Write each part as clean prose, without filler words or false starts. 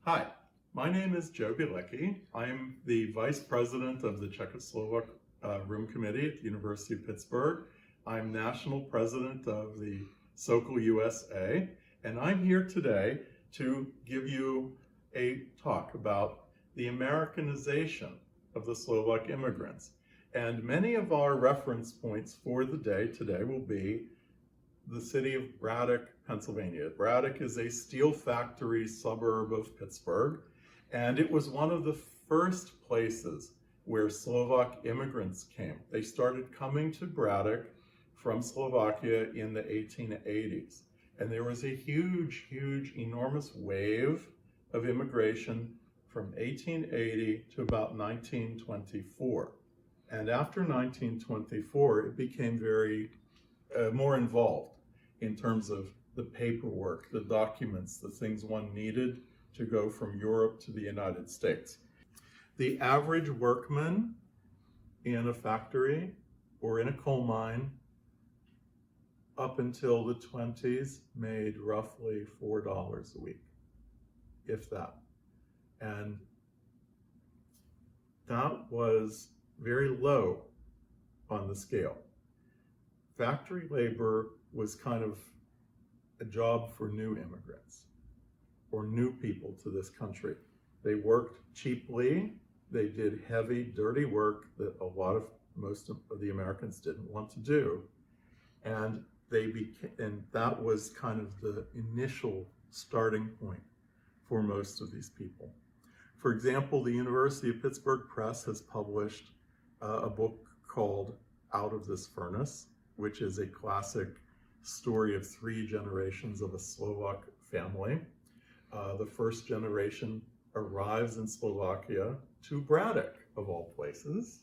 Hi, my name is Joe Bielecki. I'm the Vice President of the Czechoslovak Room Committee at the University of Pittsburgh. I'm National President of the SOCAL USA, and I'm here today to give you a talk about the Americanization of the Slovak immigrants. And many of our reference points for the day today will be the city of Braddock, Pennsylvania. Braddock is a steel factory suburb of Pittsburgh, and it was one of the first places where Slovak immigrants came. They started coming to Braddock from Slovakia in the 1880s, and there was a huge, enormous wave of immigration from 1880 to about 1924. And after 1924, it became very more involved in terms of the paperwork, the documents, the things one needed to go from Europe to the United States. The average workman in a factory or in a coal mine up until the 20s made roughly $4 a week, if that. And that was very low on the scale. Factory labor was kind of a job for new immigrants or new people to this country. They worked cheaply, they did heavy, dirty work that most of the Americans didn't want to do. And that was kind of the initial starting point for most of these people. For example, the University of Pittsburgh Press has published a book called Out of This Furnace, which is a classic story of 3 generations of a Slovak family. The first generation arrives in Slovakia to Braddock, of all places,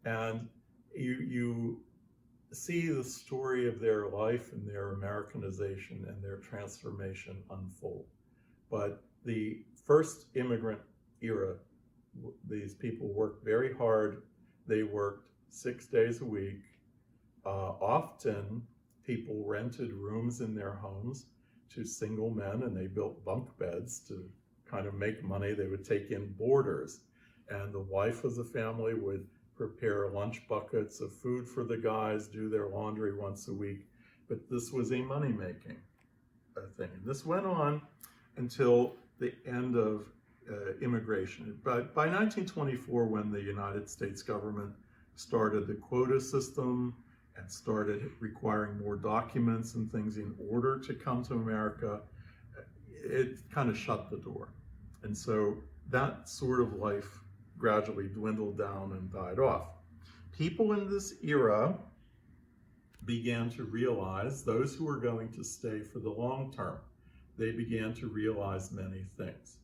and you see the story of their life and their Americanization and their transformation unfold. But the first immigrant era, these people worked very hard. They worked 6 days a week. Often people rented rooms in their homes to single men, and they built bunk beds to kind of make money. They would take in boarders, and the wife of the family would prepare lunch buckets of food for the guys, do their laundry once a week. But this was a money-making thing. And this went on until the end of immigration. But by 1924, when the United States government started the quota system and started requiring more documents and things in order to come to America, it kind of shut the door. And so that sort of life gradually dwindled down and died off. People in this era began to realize, those who were going to stay for the long term, they began to realize many things.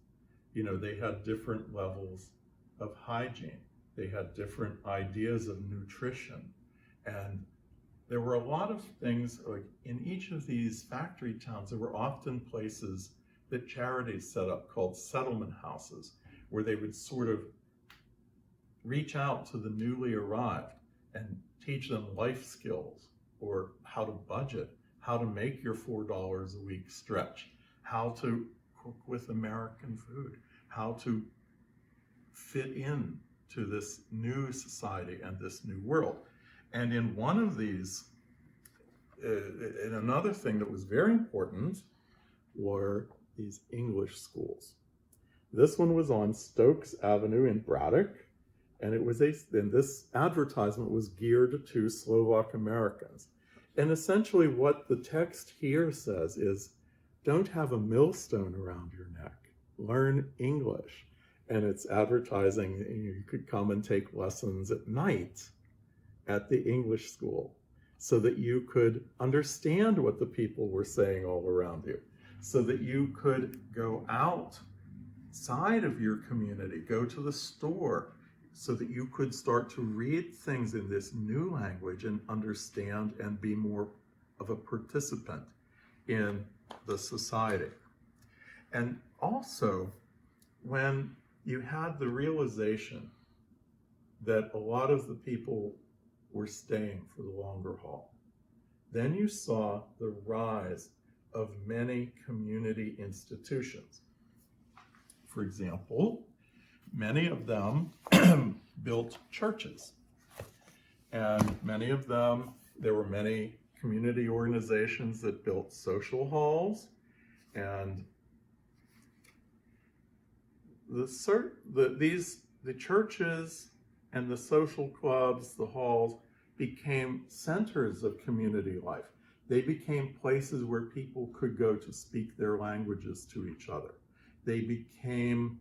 You know, they had different levels of hygiene. They had different ideas of nutrition. And there were a lot of things, like in each of these factory towns, there were often places that charities set up called settlement houses, where they would sort of reach out to the newly arrived and teach them life skills, or how to budget, how to make your $4 a week stretch, how to cook with American food, how to fit in to this new society and this new world. And in one of these, and another thing that was very important were these English schools. This one was on Stokes Avenue in Braddock, and and this advertisement was geared to Slovak Americans. And essentially what the text here says is, don't have a millstone around your neck, learn English. And it's advertising, you could come and take lessons at night at the English school so that you could understand what the people were saying all around you, so that you could go outside of your community, go to the store, so that you could start to read things in this new language and understand and be more of a participant in the society. And also, when you had the realization that a lot of the people were staying for the longer haul, then you saw the rise of many community institutions. for example, many of them built churches. And many of them, there were many community organizations that built social halls, and the churches and the social clubs, the halls, became centers of community life. They became places where people could go to speak their languages to each other. They became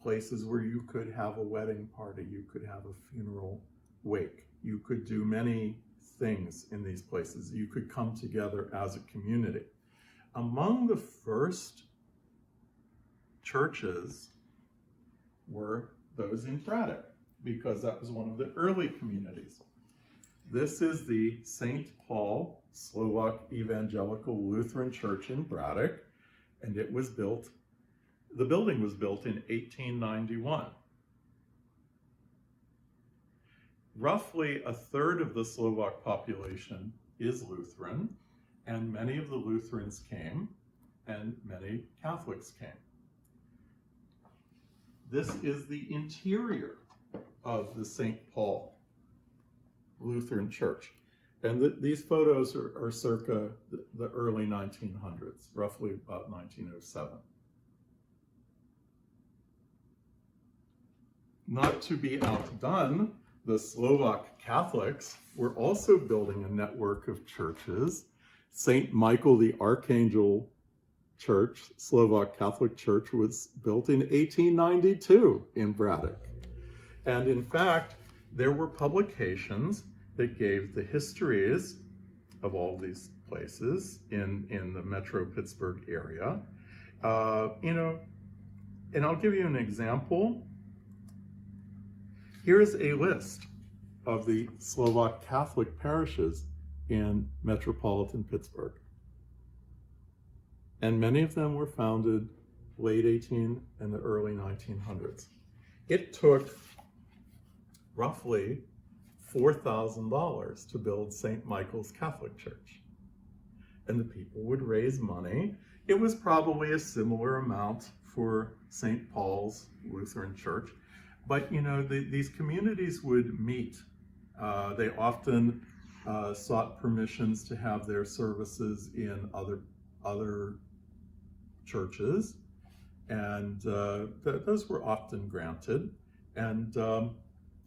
places where you could have a wedding party, you could have a funeral wake, you could do many things in these places. You could come together as a community. Among the first churches were those in Braddock, because that was one of the early communities. This is the St. Paul Slovak Evangelical Lutheran Church in Braddock, and the building was built in 1891. Roughly a third of the Slovak population is Lutheran, and many of the Lutherans came, and many Catholics came. This is the interior of the St. Paul Lutheran Church. And these photos are circa the early 1900s, roughly about 1907. Not to be outdone, the Slovak Catholics were also building a network of churches. St. Michael the Archangel Church, Slovak Catholic Church, was built in 1892 in Braddock. And in fact, there were publications that gave the histories of all these places in the Metro Pittsburgh area. And I'll give you an example. Here's a list of the Slovak Catholic parishes in metropolitan Pittsburgh. And many of them were founded late 18 and the early 1900s. It took roughly $4,000 to build St. Michael's Catholic Church. And the people would raise money. It was probably a similar amount for St. Paul's Lutheran Church. But these communities would meet. They often sought permissions to have their services in other churches, and those were often granted. And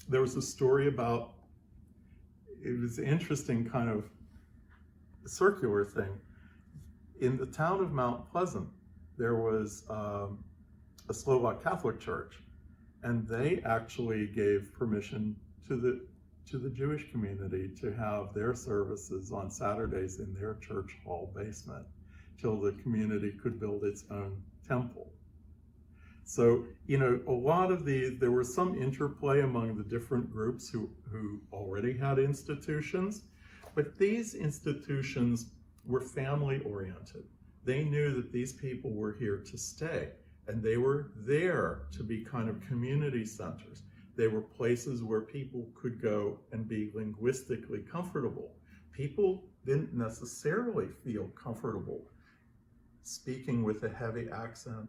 there was a story about, it was an interesting kind of circular thing. In the town of Mount Pleasant, there was a Slovak Catholic church, and they actually gave permission to the Jewish community to have their services on Saturdays in their church hall basement till the community could build its own temple. So, a lot of there was some interplay among the different groups who already had institutions, but these institutions were family oriented. They knew that these people were here to stay, and they were there to be kind of community centers. They were places where people could go and be linguistically comfortable. People didn't necessarily feel comfortable speaking with a heavy accent,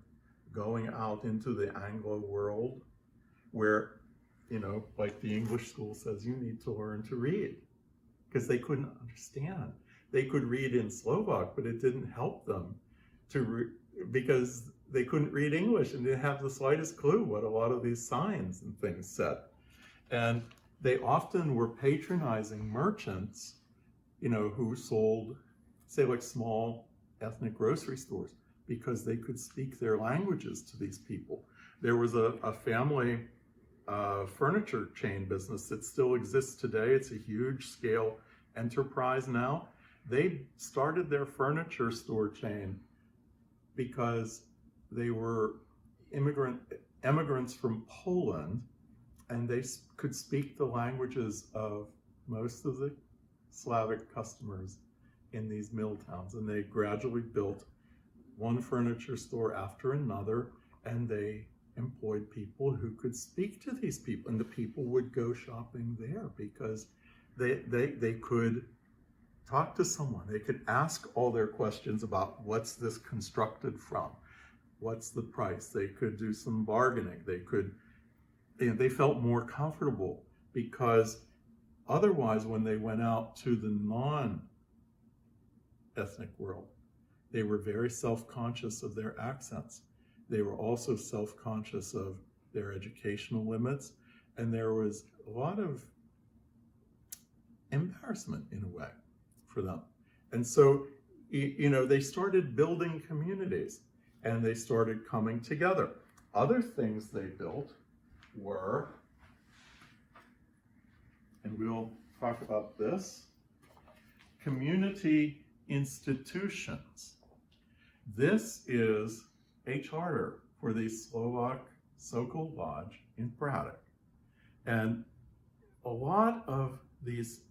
going out into the Anglo world, where, like the English school says, you need to learn to read, because they couldn't understand. They could read in Slovak, but it didn't help them because they couldn't read English and didn't have the slightest clue what a lot of these signs and things said. And they often were patronizing merchants, who sold, say, like small ethnic grocery stores, because they could speak their languages to these people. There was a family furniture chain business that still exists today. It's a huge scale enterprise now. They started their furniture store chain because they were immigrants from Poland, and they could speak the languages of most of the Slavic customers in these mill towns. And they gradually built one furniture store after another, and they employed people who could speak to these people, and the people would go shopping there because they could talk to someone. They could ask all their questions about, what's this constructed from? what's the price. They could do some bargaining. They felt more comfortable, because otherwise, when they went out to the non-ethnic world, they were very self-conscious of their accents. They were also self-conscious of their educational limits, and there was a lot of embarrassment in a way for them. And so, they started building communities, and they started coming together. Other things they built were, and we'll talk about this, community institutions. This is a charter for the Slovak Sokol Lodge in Braddock. And a lot of these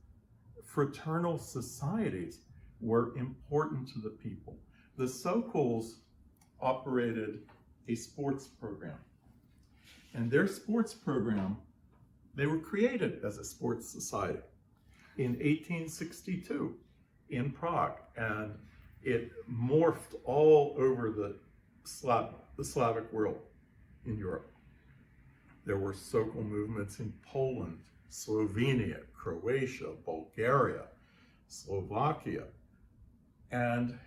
fraternal societies were important to the people. The Sokols operated a sports program. And their sports program, they were created as a sports society in 1862 in Prague. And it morphed all over the Slavic world in Europe. There were Sokol movements in Poland, Slovenia, Croatia, Bulgaria, Slovakia. And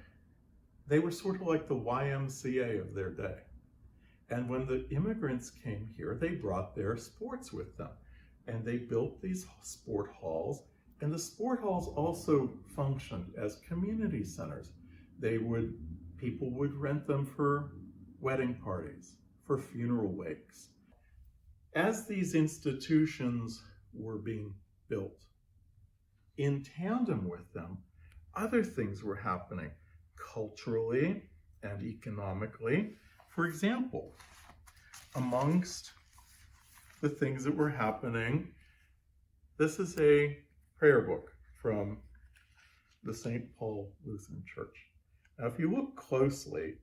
they were sort of like the YMCA of their day. And when the immigrants came here, they brought their sports with them. And they built these sport halls. And the sport halls also functioned as community centers. People would rent them for wedding parties, for funeral wakes. As these institutions were being built, in tandem with them, other things were happening culturally and economically. For example, amongst the things that were happening, this is a prayer book from the St. Paul Lutheran Church. Now, if you look closely,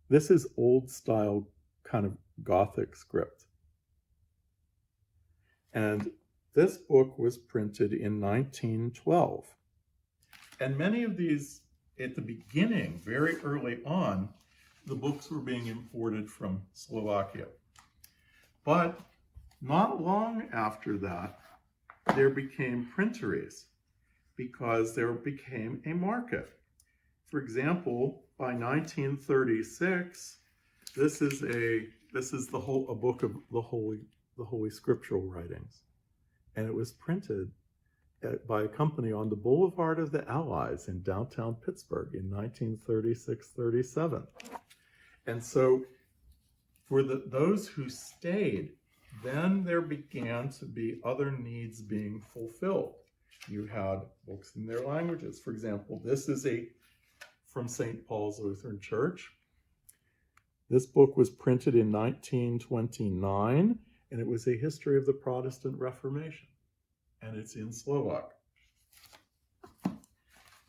this is old style kind of Gothic script. And this book was printed in 1912. And many of these, at the beginning, very early on, the books were being imported from Slovakia. But not long after that, there became printeries, because there became a market. For example, by 1936, this is a book of the Holy Scriptural Writings, and it was printed by a company on the Boulevard of the Allies in downtown Pittsburgh in 1936-37. And so, for those who stayed, then there began to be other needs being fulfilled. You had books in their languages. For example, this is from St. Paul's Lutheran Church. This book was printed in 1929, and it was a history of the Protestant Reformation, and it's in Slovak.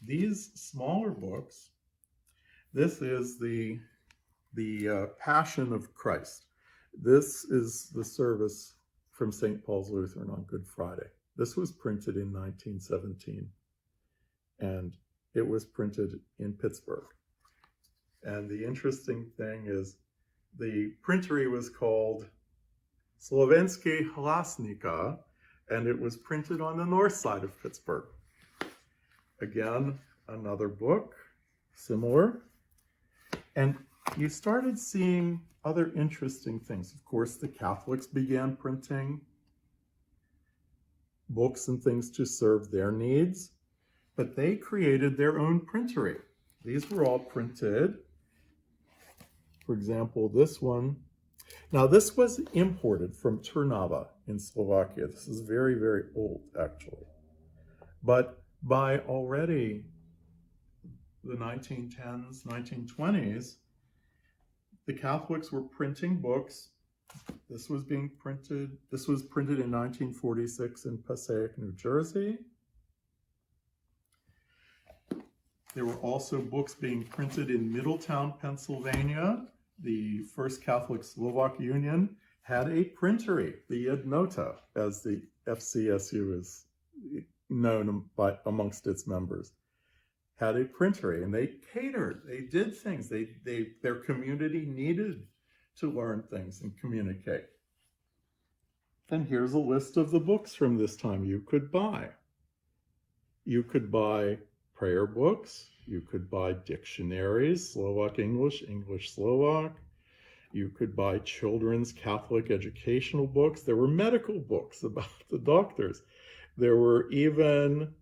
These smaller books, this is the Passion of Christ. This is the service from St. Paul's Lutheran on Good Friday. This was printed in 1917, and it was printed in Pittsburgh. And the interesting thing is the printery was called Slovenské hlasnika, and it was printed on the north side of Pittsburgh. Again, another book, similar. And you started seeing other interesting things. Of course, the Catholics began printing books and things to serve their needs, but they created their own printery. These were all printed. For example, this one. Now, this was imported from Trnava in Slovakia. This is very, very old, actually. But by already the 1910s, 1920s, the Catholics were printing books. This was printed in 1946 in Passaic, New Jersey. There were also books being printed in Middletown, Pennsylvania. The First Catholic Slovak Union had a printery, the Jednota, as the FCSU is known amongst its members. had a printer, and they catered, they did things, their community needed to learn things and communicate. And here's a list of the books from this time you could buy. You could buy prayer books, you could buy dictionaries, Slovak English, English Slovak. You could buy children's Catholic educational books. There were medical books about the doctors. There were even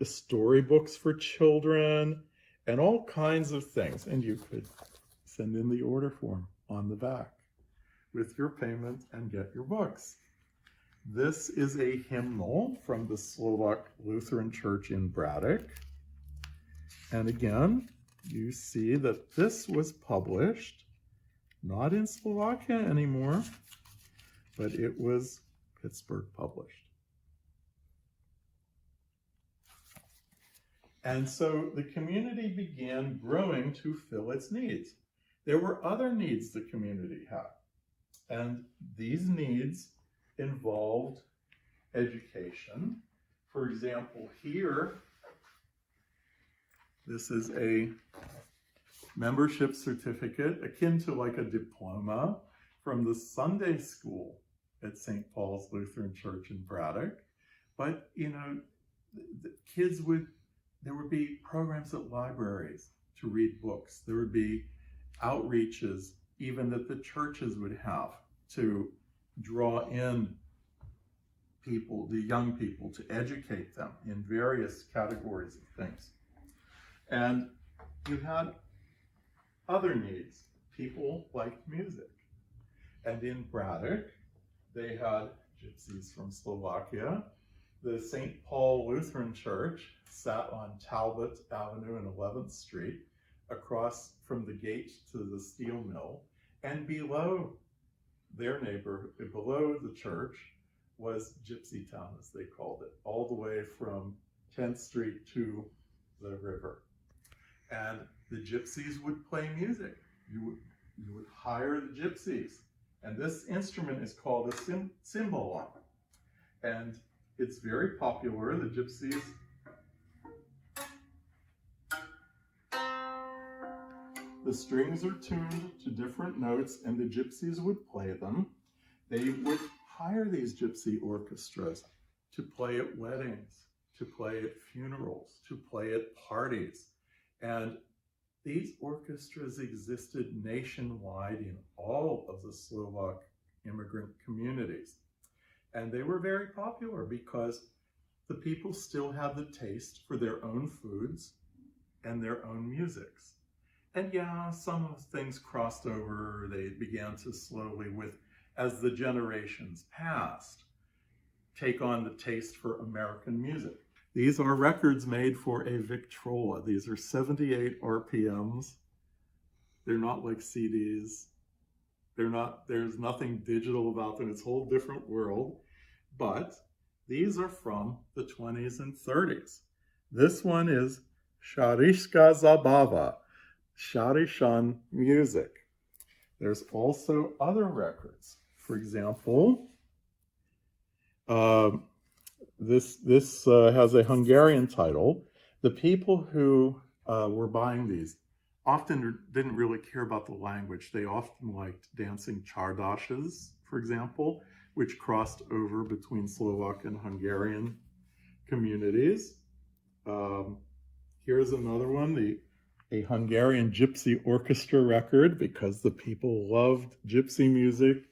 storybooks for children and all kinds of things. And you could send in the order form on the back with your payment and get your books. This is a hymnal from the Slovak Lutheran Church in Braddock. And again, you see that this was published, not in Slovakia anymore, but it was Pittsburgh published. And so the community began growing to fill its needs. There were other needs the community had, and these needs involved education. For example, here, this is a membership certificate akin to like a diploma from the Sunday school at St. Paul's Lutheran Church in Braddock. But, you know, the kids there would be programs at libraries to read books. There would be outreaches even that the churches would have to draw in people, the young people, to educate them in various categories of things. And you had other needs. People liked music. And in Braddock, they had gypsies from Slovakia. The St. Paul Lutheran Church sat on Talbot Avenue and 11th Street, across from the gate to the steel mill. And below their neighborhood, below the church, was Gypsy Town, as they called it, all the way from 10th Street to the river. And the gypsies would play music. You would hire the gypsies. And this instrument is called a cymbalum. And it's very popular. The gypsies the strings are tuned to different notes, and the gypsies would play them. They would hire these gypsy orchestras to play at weddings, to play at funerals, to play at parties. And these orchestras existed nationwide in all of the Slovak immigrant communities. And they were very popular because the people still had the taste for their own foods and their own musics. And yeah, some of things crossed over. They began to slowly, as the generations passed, take on the taste for American music. These are records made for a Victrola. These are 78 RPMs. They're not like CDs. There's nothing digital about them. It's a whole different world. But these are from the 20s and 30s. This one is Šarišská Zabava, Šarišan music. There's also other records. For example, this has a Hungarian title. The people who were buying these often didn't really care about the language. They often liked dancing csardashes, for example, which crossed over between Slovak and Hungarian communities. Here's another one, a Hungarian gypsy orchestra record, because the people loved gypsy music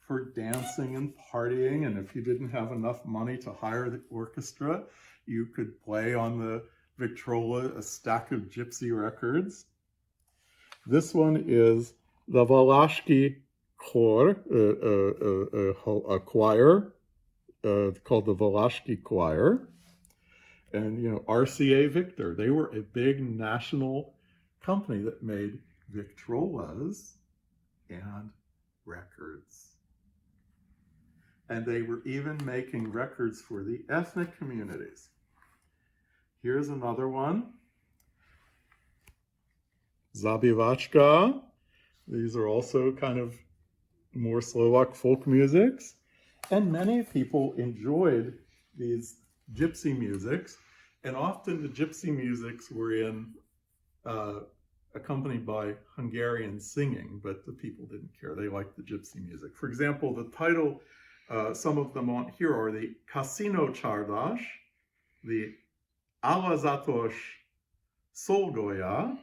for dancing and partying. And if you didn't have enough money to hire the orchestra, you could play on the Victrola a stack of gypsy records. This one is the Valašský Chor, a choir called the Bielecki choir. And, you know, RCA Victor, they were a big national company that made Victrolas and records. And they were even making records for the ethnic communities. Here's another one. Zaběvačka. These are also kind of more Slovak folk musics. And many people enjoyed these gypsy musics. And often the gypsy musics were accompanied by Hungarian singing, but the people didn't care. They liked the gypsy music. For example, the title, some of them on here are the Casino Csárdas, the Alazatos Szolgója,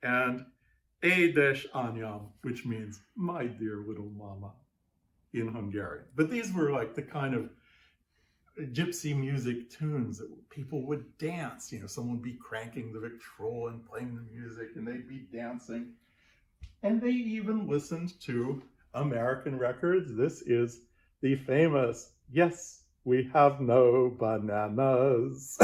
and Édes Anyám, which means my dear little mama in Hungarian. But these were like the kind of gypsy music tunes that people would dance. You know, someone would be cranking the Victrola and playing the music, and they'd be dancing. And they even listened to American records. This is the famous Yes, We Have No Bananas,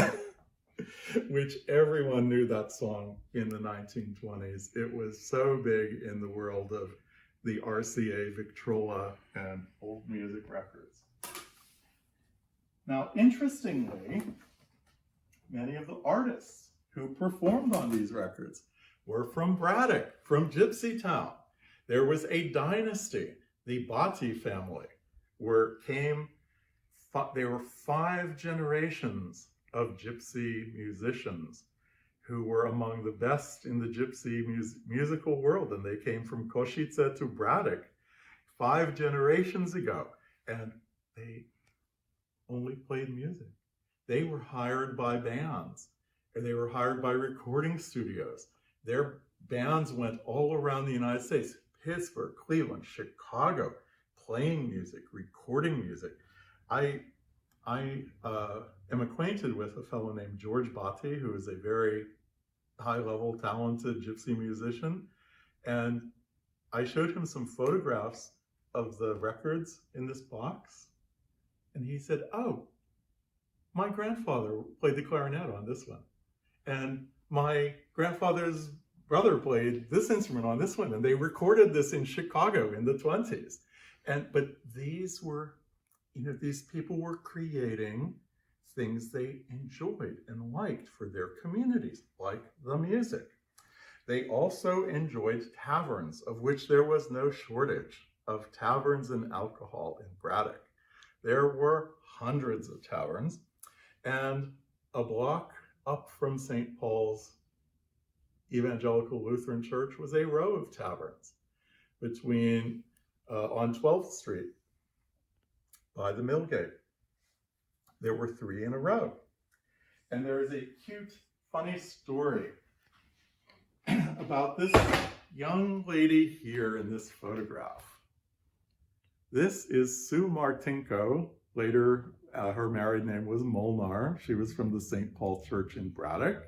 which everyone knew that song in the 1920s. It was so big in the world of the RCA, Victrola, and old music records. Now, interestingly, many of the artists who performed on these records were from Braddock, from Gypsy Town. There was a dynasty, the Bati family, there were 5 generations of gypsy musicians who were among the best in the gypsy musical world, and they came from Košice to Braddock 5 generations ago, and they only played music. They were hired by bands, and they were hired by recording studios. Their bands went all around the United States, Pittsburgh, Cleveland, Chicago, playing music, recording music. I am acquainted with a fellow named George Bati, who is a very high-level, talented gypsy musician, and I showed him some photographs of the records in this box. And he said, oh, my grandfather played the clarinet on this one. And my grandfather's brother played this instrument on this one. And they recorded this in Chicago in the 20s. But these were, these people were creating things they enjoyed and liked for their communities, like the music. They also enjoyed taverns, of which there was no shortage of taverns and alcohol in Braddock. There were hundreds of taverns, and a block up from St. Paul's Evangelical Lutheran Church was a row of taverns on 12th Street by the Millgate. There were 3 in a row. And there is a cute, funny story about this young lady here in this photograph. This is Sue Martinko. Later, her married name was Molnar. She was from the St. Paul Church in Braddock.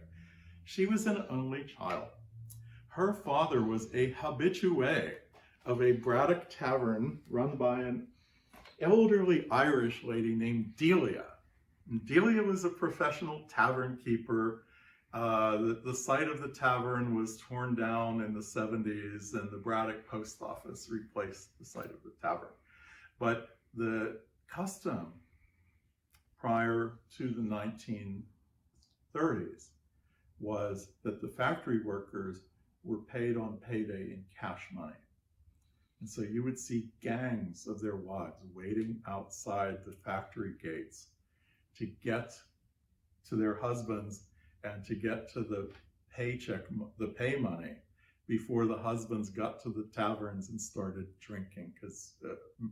She was an only child. Her father was a habitué of a Braddock tavern run by an elderly Irish lady named Delia. And Delia was a professional tavern keeper. The site of the tavern was torn down in the 70s, and the Braddock post office replaced the site of the tavern. But the custom prior to the 1930s was that the factory workers were paid on payday in cash money. And so you would see gangs of their wives waiting outside the factory gates to get to their husbands and to get to the pay money before the husbands got to the taverns and started drinking, because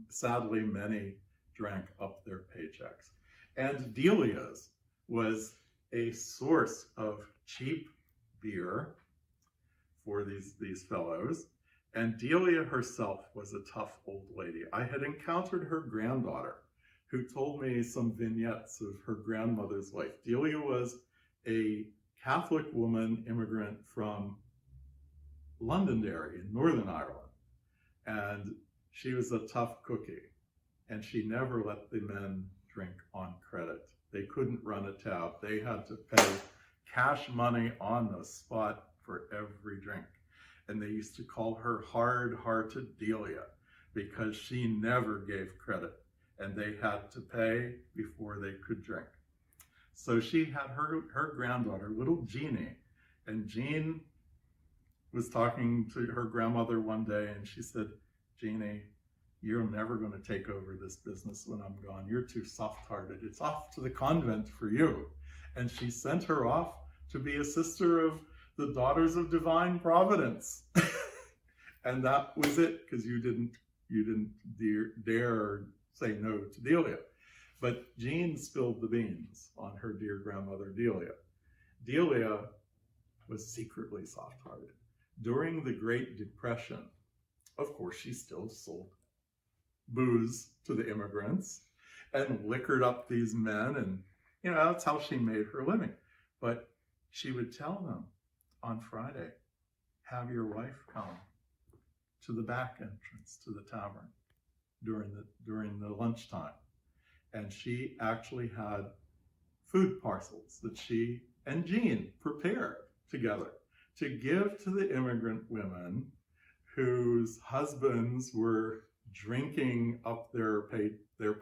sadly many drank up their paychecks. And Delia's was a source of cheap beer for these fellows. And Delia herself was a tough old lady. I had encountered her granddaughter, who told me some vignettes of her grandmother's life. Delia was a Catholic woman immigrant from Londonderry in Northern Ireland. And she was a tough cookie. And she never let the men drink on credit. They couldn't run a tab. They had to pay cash money on the spot for every drink. And they used to call her hard-hearted Delia because she never gave credit, and they had to pay before they could drink. So she had her granddaughter, little Jeannie, and Jean was talking to her grandmother one day, and she said, "Jeannie, you're never going to take over this business when I'm gone. You're too soft-hearted. It's off to the convent for you." And she sent her off to be a sister of the Daughters of Divine Providence. And that was it, because you didn't dare say no to Delia. But Jean spilled the beans on her dear grandmother Delia. Delia was secretly soft-hearted. During the Great Depression, of course, she still sold booze to the immigrants and liquored up these men, and that's how she made her living. But she would tell them on Friday, have your wife come to the back entrance to the tavern during the lunchtime. And she actually had food parcels that she and Jean prepared together to give to the immigrant women whose husbands were drinking up their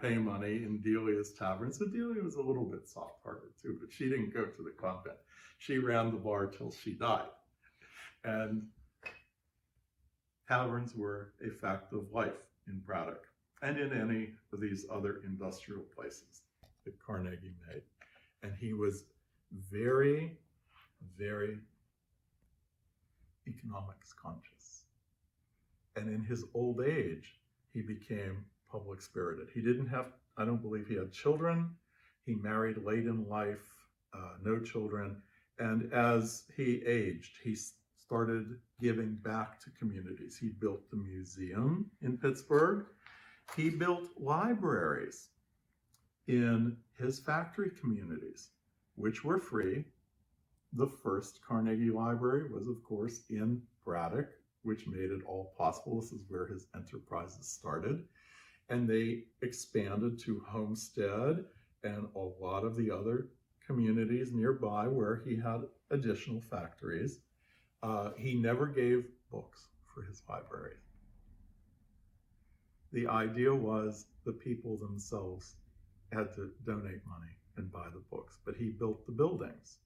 pay money in Delia's tavern. So Delia was a little bit soft-hearted too, but she didn't go to the convent. She ran the bar till she died. And taverns were a fact of life in Braddock and in any of these other industrial places that Carnegie made. And he was very, very economics conscious. And in his old age, he became public spirited. He didn't have, I don't believe he had children. He married late in life, no children. And as he aged, he started giving back to communities. He built the museum in Pittsburgh. He built libraries in his factory communities, which were free. The first Carnegie Library was, of course, in Braddock, which made it all possible. This is where his enterprises started. And they expanded to Homestead and a lot of the other communities nearby where he had additional factories. He never gave books for his library. The idea was the people themselves had to donate money and buy the books, but he built the buildings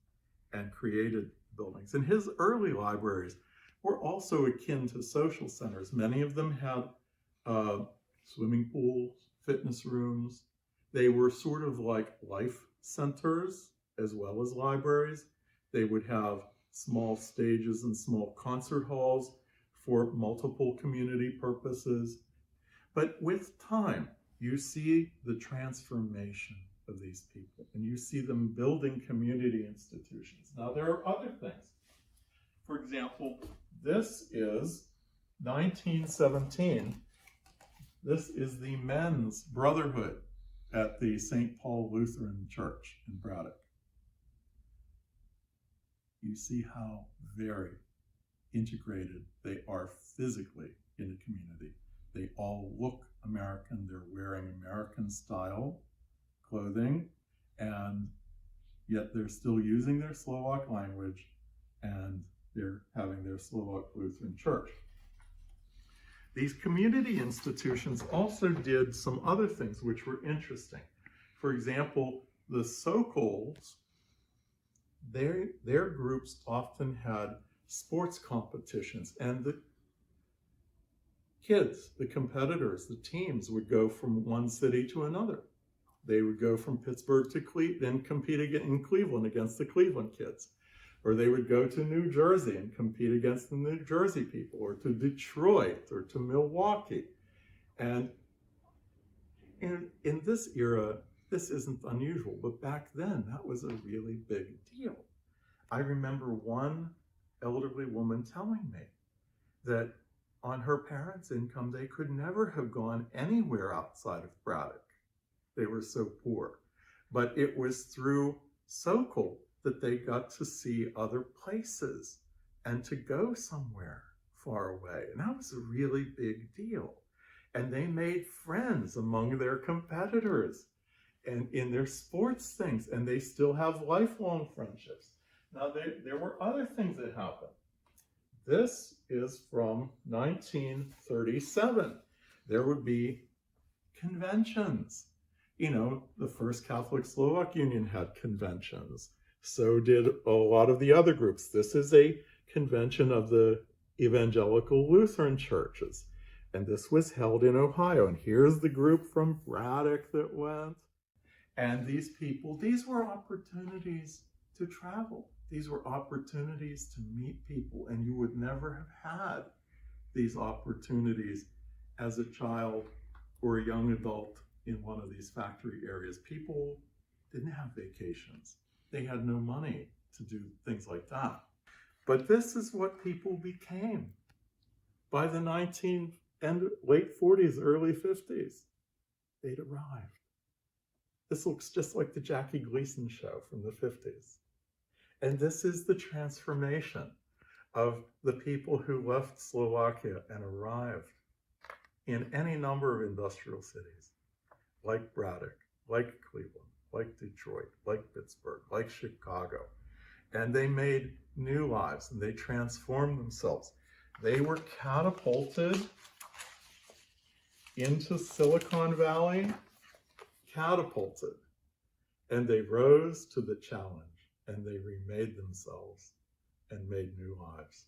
and created buildings. And his early libraries were also akin to social centers. Many of them had swimming pools, fitness rooms. They were sort of like life centers as well as libraries. They would have small stages and small concert halls for multiple community purposes. But with time, you see the transformation of these people, and you see them building community institutions. Now, there are other things. For example, this is 1917. This is the men's brotherhood at the St. Paul Lutheran Church in Braddock. You see how very integrated they are physically in the community. They all look American. They're wearing American style clothing, and yet they're still using their Slovak language, and they're having their Slovak Lutheran Church. These community institutions also did some other things which were interesting. For example, the Sokols, their groups often had sports competitions, and the kids, the competitors, the teams would go from one city to another. They would go from Pittsburgh to Cleveland and compete in Cleveland against the Cleveland kids. Or they would go to New Jersey and compete against the New Jersey people, or to Detroit, or to Milwaukee. And in this era, this isn't unusual, but back then, that was a really big deal. I remember one elderly woman telling me that on her parents' income, they could never have gone anywhere outside of Braddock. They were so poor. But it was through Sokol that they got to see other places and to go somewhere far away. And that was a really big deal. And they made friends among their competitors and in their sports things, and they still have lifelong friendships. Now, there were other things that happened. This is from 1937. There would be conventions. The first Catholic Slovak Union had conventions. So did a lot of the other groups. This is a convention of the Evangelical Lutheran churches. And this was held in Ohio. And here's the group from Braddock that went. And these people, these were opportunities to travel. These were opportunities to meet people, and you would never have had these opportunities as a child or a young adult in one of these factory areas. People didn't have vacations. They had no money to do things like that. But this is what people became by the late 40s, early 50s. They'd arrived. This looks just like the Jackie Gleason show from the 50s. And this is the transformation of the people who left Slovakia and arrived in any number of industrial cities, like Braddock, like Cleveland, like Detroit, like Pittsburgh, like Chicago. And they made new lives and they transformed themselves. They were catapulted into Silicon Valley, catapulted, and they rose to the challenge and they remade themselves and made new lives.